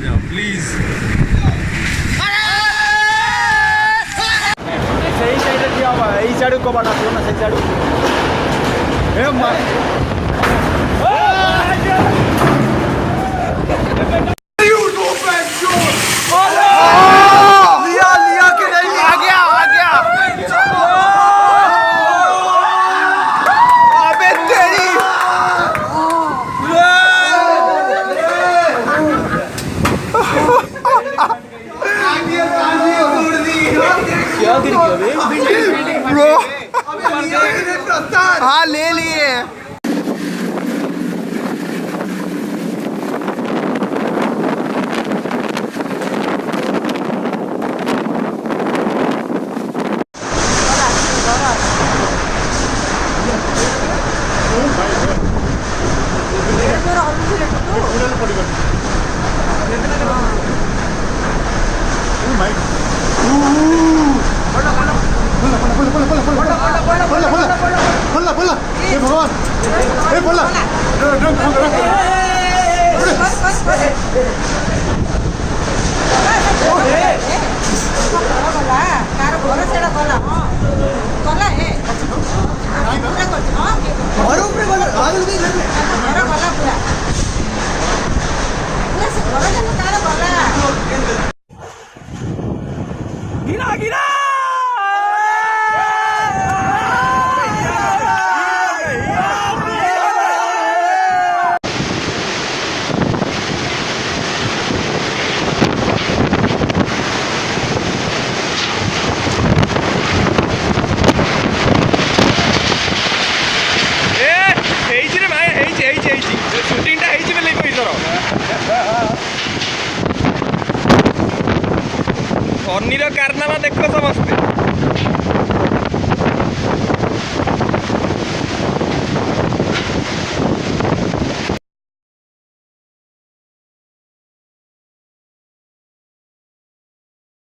जाओ प्लीज। सही साइड दिया हुआ है, इस साइड को बना दो ना, सही साइड। ए मार ब्रो हाँ ले लिए। भगवान बोला गिरा गिरा फनीर कारनामा देख समस्ते।